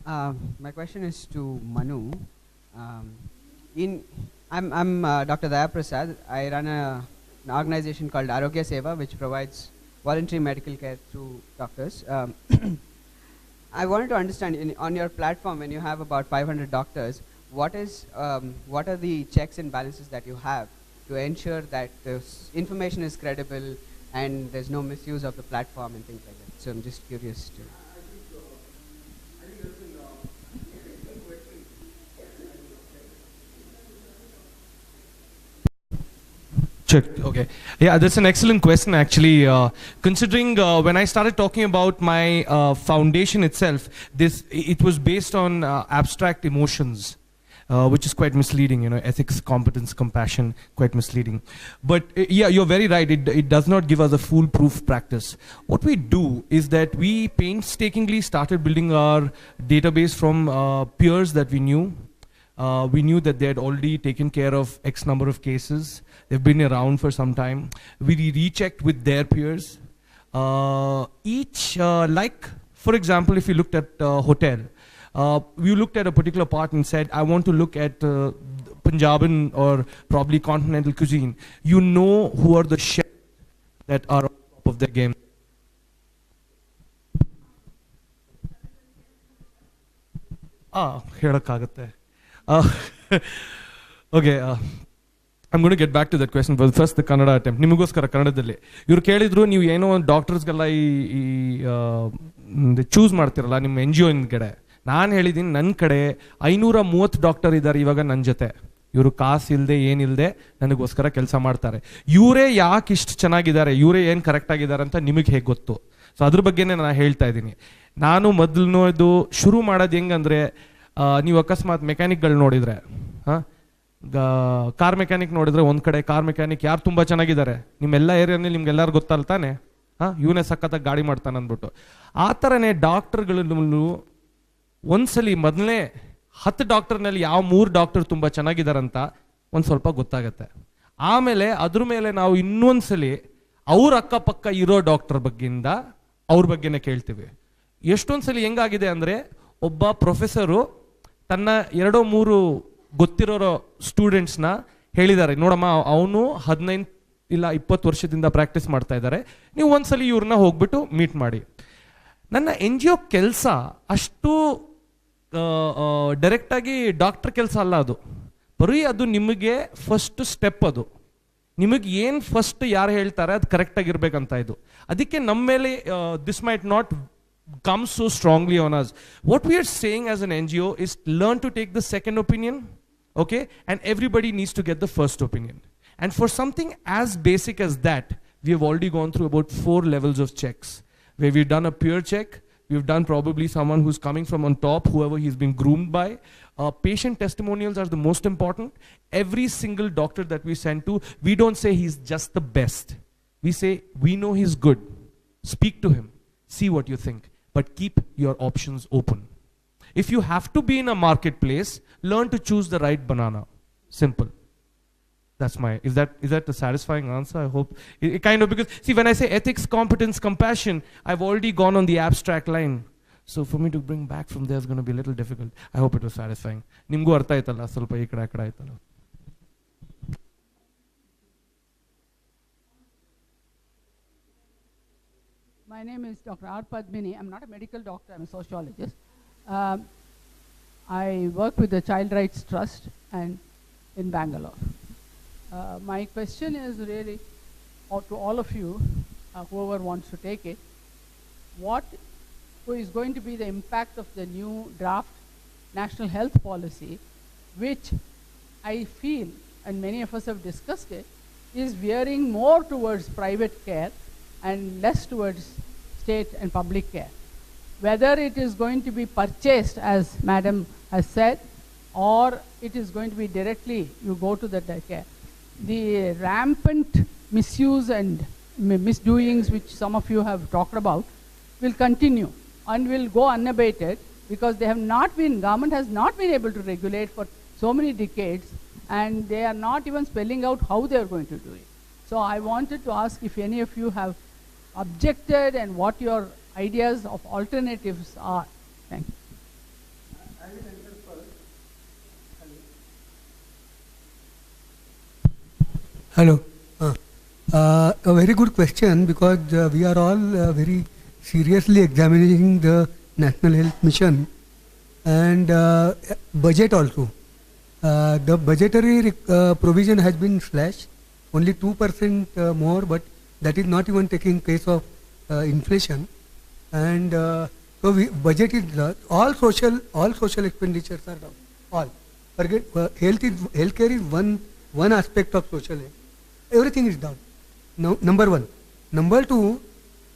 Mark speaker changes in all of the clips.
Speaker 1: My question is to Manu. Um, in I'm Dr. Daya Prasad. I run an organization called Arogya Seva, which provides voluntary medical care through doctors. I wanted to understand on your platform, when you have about 500 doctors, what are the checks and balances that you have to ensure that this information is credible and there's no misuse of the platform and things like that? So I'm just curious to.
Speaker 2: Check. Okay. Yeah, that's an excellent question, actually. Considering when I started talking about my foundation itself, it was based on abstract emotions, which is quite misleading. Ethics, competence, compassion, quite misleading. But yeah, you're very right. It does not give us a foolproof practice. What we do is that we painstakingly started building our database from peers that we knew. We knew that they had already taken care of X number of cases. They've been around for some time. We rechecked with their peers. Like, for example, if you looked at a hotel, we looked at a particular part and said, I want to look at Punjaban or probably continental cuisine. You know who are the chefs that are on top of their game. ಹೇಳಕ್ಕಾಗತ್ತೆ. Okay, I'm going to get back to that question, but first the Kannada attempt. ನಿಮಗೋಸ್ಕರ ಕನ್ನಡದಲ್ಲಿ ಇವ್ರು ಕೇಳಿದ್ರು, ನೀವು ಏನೋ ಡಾಕ್ಟರ್ಸ್ಗೆಲ್ಲ ಈ choose ಮಾಡ್ತಿರಲ್ಲ ನಿಮ್ಮ NGO ಕಡೆ. ನಾನು ಹೇಳಿದ್ದೀನಿ, ನನ್ನ ಕಡೆ 530 ಡಾಕ್ಟರ್ ಇದ್ದಾರೆ ಇವಾಗ ನನ್ನ ಜೊತೆ. ಇವರು ಕಾಸು ಇಲ್ಲದೆ ಏನಿಲ್ಲದೆ ನನಗೋಸ್ಕರ ಕೆಲಸ ಮಾಡ್ತಾರೆ. ಇವರೇ ಯಾಕೆ ಇಷ್ಟು ಚೆನ್ನಾಗಿದ್ದಾರೆ, ಇವರೇ ಏನು ಕರೆಕ್ಟ್ ಆಗಿದ್ದಾರೆ ಅಂತ ನಿಮಗೆ ಹೇಗೆ ಗೊತ್ತು? ಸೊ ಅದ್ರ ಬಗ್ಗೆನೇ ನಾನು ಹೇಳ್ತಾ ಇದ್ದೀನಿ. ನಾನು ಮೊದಲನೇದು ಶುರು ಮಾಡೋದು ಹೆಂಗಂದ್ರೆ, ನೀವು ಅಕಸ್ಮಾತ್ ಮೆಕ್ಯಾನಿಕ್ಗಳು ನೋಡಿದ್ರೆ, ಕಾರ್ ಮೆಕ್ಯಾನಿಕ್ ನೋಡಿದ್ರೆ ಒಂದು ಕಡೆ ಕಾರ್ ಮೆಕ್ಯಾನಿಕ್ ಯಾರು ತುಂಬ ಚೆನ್ನಾಗಿದ್ದಾರೆ, ನಿಮ್ಮೆಲ್ಲ ಏರಿಯಾನಲ್ಲಿ ನಿಮ್ಗೆಲ್ಲರೂ ಗೊತ್ತಲ್ಲ ತಾನೆ, ಇವನೇ ಸಖತ್ತಾಗಿ ಗಾಡಿ ಮಾಡ್ತಾನೆ ಅಂದ್ಬಿಟ್ಟು. ಆ ಥರನೇ ಡಾಕ್ಟರ್ಗಳು ಒಂದ್ಸಲಿ ಮೊದಲನೇ 10 ಡಾಕ್ಟರ್ನಲ್ಲಿ ಯಾವ 3 ಡಾಕ್ಟರ್ ತುಂಬ ಚೆನ್ನಾಗಿದ್ದಾರಂತ ಒಂದು ಸ್ವಲ್ಪ ಗೊತ್ತಾಗತ್ತೆ. ಆಮೇಲೆ ಅದ್ರ ಮೇಲೆ ನಾವು ಇನ್ನೊಂದ್ಸಲಿ ಅವ್ರ ಅಕ್ಕಪಕ್ಕ ಇರೋ ಡಾಕ್ಟರ್ ಬಗ್ಗೆಯಿಂದ ಅವ್ರ ಬಗ್ಗೆನೇ ಕೇಳ್ತೀವಿ. ಎಷ್ಟೊಂದ್ಸಲಿ ಹೆಂಗಾಗಿದೆ ಅಂದರೆ, ಒಬ್ಬ ಪ್ರೊಫೆಸರು ತನ್ನ 2-3 ಗೊತ್ತಿರೋ ಸ್ಟೂಡೆಂಟ್ಸ್ನ ಹೇಳಿದ್ದಾರೆ, ನೋಡಮ್ಮ ಅವನು 15 ಇಲ್ಲ 20 ವರ್ಷದಿಂದ ಪ್ರಾಕ್ಟೀಸ್ ಮಾಡ್ತಾ ಇದ್ದಾರೆ, ನೀವು ಒಂದ್ಸಲಿ ಇವ್ರನ್ನ ಹೋಗ್ಬಿಟ್ಟು ಮೀಟ್ ಮಾಡಿ. ನನ್ನ NGO ಕೆಲಸ ಅಷ್ಟು ಡೈರೆಕ್ಟಾಗಿ ಡಾಕ್ಟರ್ ಕೆಲಸ ಅಲ್ಲ, ಬರೀ ಅದು ನಿಮಗೆ ಫಸ್ಟ್ ಸ್ಟೆಪ್. ಅದು ನಿಮಗೆ ಏನು ಫಸ್ಟ್ ಯಾರು ಹೇಳ್ತಾರೆ ಅದು ಕರೆಕ್ಟಾಗಿರ್ಬೇಕಂತ ಇದು. ಅದಕ್ಕೆ ನಮ್ಮ ಮೇಲೆ this might not come so strongly on us. What we are saying as an NGO is learn to take the second opinion, okay? And everybody needs to get the first opinion. And for something as basic as that, we have already gone through about 4 levels of checks, where we've done a peer check, we've done probably someone who's coming from on top, whoever he's been groomed by. Patient testimonials are the most important. Every single doctor that we send to, we don't say he's just the best. We say, we know he's good. Speak to him. See what you think. But keep your options open. If you have to be in a marketplace, learn to choose the right banana. Simple. That's my, is that a satisfying answer? I hope. It kind of, because, see, when I say ethics, competence, compassion, I've already gone on the abstract line. So for me to bring back from there is going to be a little difficult. I hope it was satisfying. Nimgu artha aitalla, ಸ್ವಲ್ಪ ಈ ಕಡೆ ಆ ಕಡೆ ಆಯ್ತಲ್ಲ.
Speaker 3: My name is Dr. R. Padmini. I'm not a medical doctor, I'm a sociologist. I work with the Child Rights Trust and in Bangalore. My question is really to all of you, whoever wants to take it, what is going to be the impact of the new draft National Health Policy, which I feel, and many of us have discussed it, is veering more towards private care and less towards state and public care. Whether it is going to be purchased, as Madam has said, or it is going to be directly you go to the care. The rampant misuse and misdoings which some of you have talked about will continue and will go unabated, because they have not been, government has not been able to regulate for so many decades, and they are not even spelling out how they are going to do it. So I wanted to ask if any of you have objected and what your ideas of alternatives are. Thank you.
Speaker 4: Hello. A very good question, because we are all very seriously examining the National Health Mission and budget also. The budgetary provision has been slashed, only 2% more, but that is not even taking case of inflation. And so budget is all social expenditures are down. All. Forget healthcare is one aspect of social health. Everything is down. No, number one. Number two,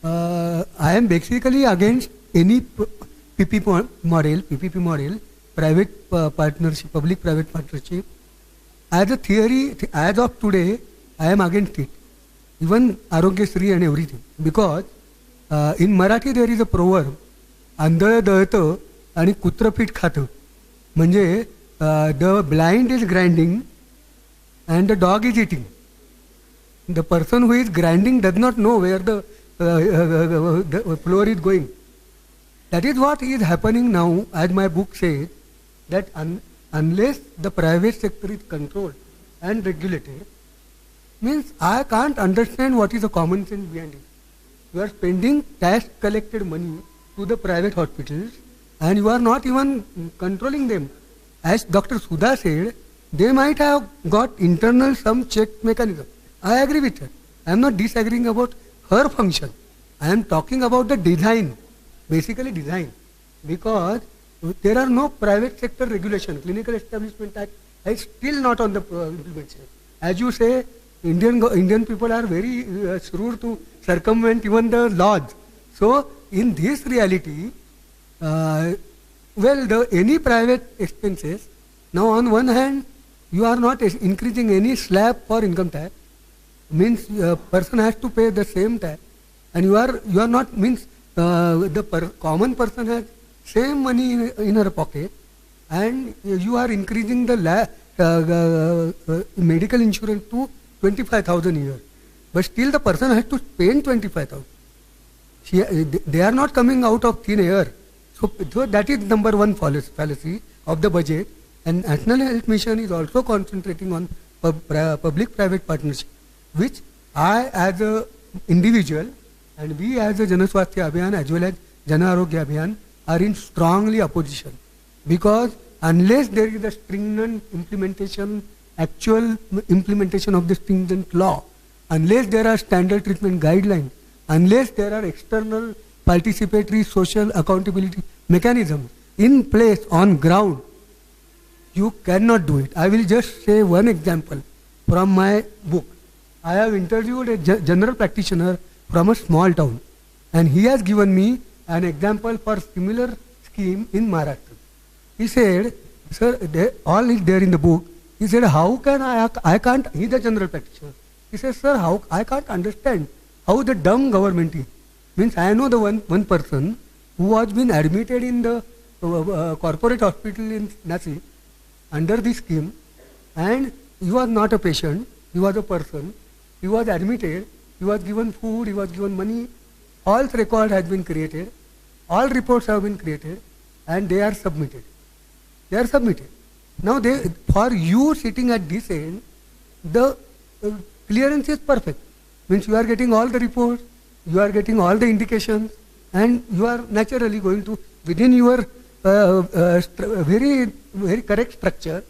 Speaker 4: I am basically against any PPP model, private partnership, public-private partnership. As a theory, as of today, I am against it. Even Arogyasri and everything. Because in Marathi there is a proverb, आंधळ दळतं आणि कुत्रं पीठ खातं. म्हणजे the blind is grinding and the dog is eating. The person who is grinding does not know where the floor is going. That is what is happening now, as my book says, that unless the private sector is controlled and regulated, means I can't understand what is the common sense behind it. You are spending tax collected money to the private hospitals and you are not even controlling them. As Dr. Sudha said, they might have got internal some check mechanism. I agree with her. I am not disagreeing about her function. I am talking about the design, basically design. Because there are no private sector regulation. Clinical Establishment Act is still not on the implementation. As you say, Indian people are very shrewd to circumvent even the laws. So in this reality, any private expenses, now on one hand, you are not increasing any slab for income tax, means person has to pay the same tax, and you are not, means common person has same money in her pocket, and you are increasing the medical insurance to 25,000 a year, but still the person has to spend 25,000. They are not coming out of thin air. So that is number one fallacy of the budget. And National Health Mission is also concentrating on public-private partnership, which I as an individual and we as a Jan Swasthya Abhiyan as well as Jan Arogya Abhiyan are in strongly opposition. Because unless there is a stringent implementation, actual implementation of the stringent law, unless there are standard treatment guidelines, unless there are external participatory social accountability mechanisms in place on ground, you cannot do it. I will just say one example from my book. I have interviewed a general practitioner from a small town, and he has given me an example for similar scheme in Maharashtra. He said, sir, all is there in the book. He said, how can I can't, he is a general practitioner. He says, sir, how I can't understand how the dumb government is. Means I know the one person who was been admitted in the corporate hospital in Nashik under this scheme, and he was not a patient, he was a person, he was admitted, he was given food, he was given money, all record has been created, all reports have been created, and they are submitted. They are submitted. Now for you sitting at this end, the clearance is perfect. Means you are getting all the reports, you are getting all the indications, and you are naturally going to, within your very, very correct structure,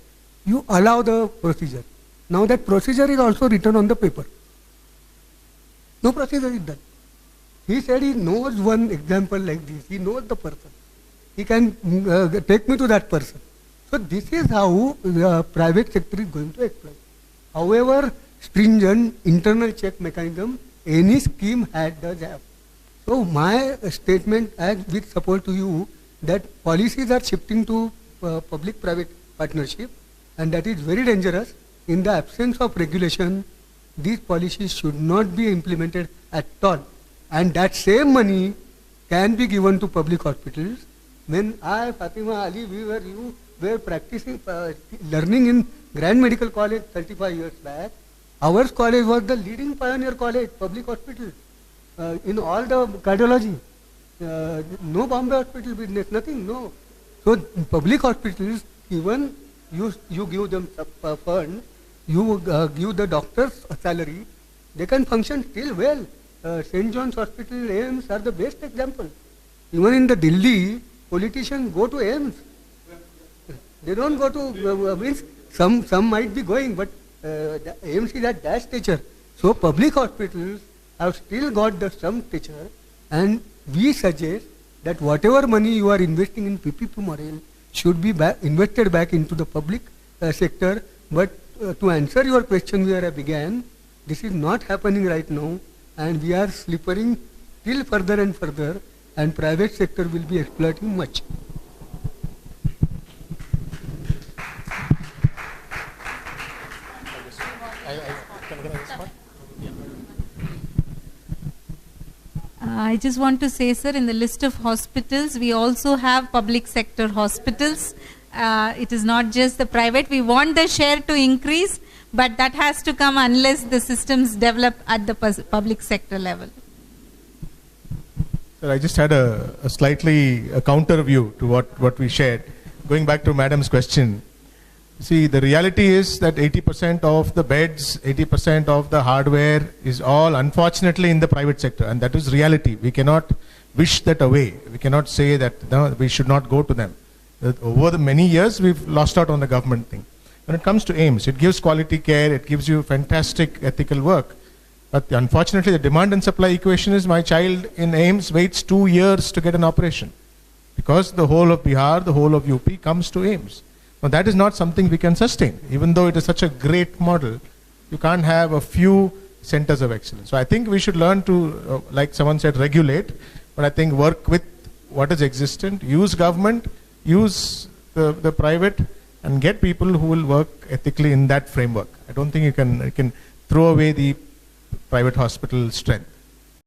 Speaker 4: you allow the procedure. Now that procedure is also written on the paper. No procedure is done. He said he knows one example like this. He knows the person. He can take me to that person. So this is how the private sector is going to exploit. However stringent internal check mechanism any scheme does have. So my statement with support to you that policies are shifting to public-private partnership, and that is very dangerous. In the absence of regulation, these policies should not be implemented at all. And that same money can be given to public hospitals. When I, Fatima Ali, you were practicing, learning in Grand Medical College 35 years back, our college was the leading pioneer college, public hospital, in all the cardiology. No Bombay hospital business, nothing, no. So public hospitals, even you give them fund, you give the doctors a salary, they can function still well. St. John's Hospital, AIIMS are the best example. Even in the Delhi, politicians go to AIIMS. They don't go to, means some might be going, but the AIIMS is at that stature. So public hospitals have still got some stature, and we suggest that whatever money you are investing in PPP model should be invested back into the public sector. But to answer your question where I began, this is not happening right now, and we are slipping still further and further, and private sector will be exploiting much.
Speaker 5: I just want to say, sir, in the list of hospitals, we also have public sector hospitals. It is not just the private. We want the share to increase, but that has to come unless the systems develop at the public sector level.
Speaker 6: Sir, I just had a slightly counter view to what we shared. Going back to Madam's question, see, the reality is that 80% of the beds, 80% of the hardware is all unfortunately in the private sector, and that is reality. We cannot wish that away. We cannot say that no, we should not go to them. Over the many years, we've lost out on the government thing. When it comes to AIIMS, it gives quality care, it gives you fantastic ethical work. But unfortunately, the demand and supply equation is my child in AIIMS waits 2 years to get an operation. Because the whole of Bihar, the whole of UP comes to AIIMS. Now that is not something we can sustain. Even though it is such a great model, you can't have a few centers of excellence. So I think we should learn to, like someone said, regulate. But I think work with what is existent, use government, use the private, and get people who will work ethically in that framework. I don't think you can throw away the private hospital strength.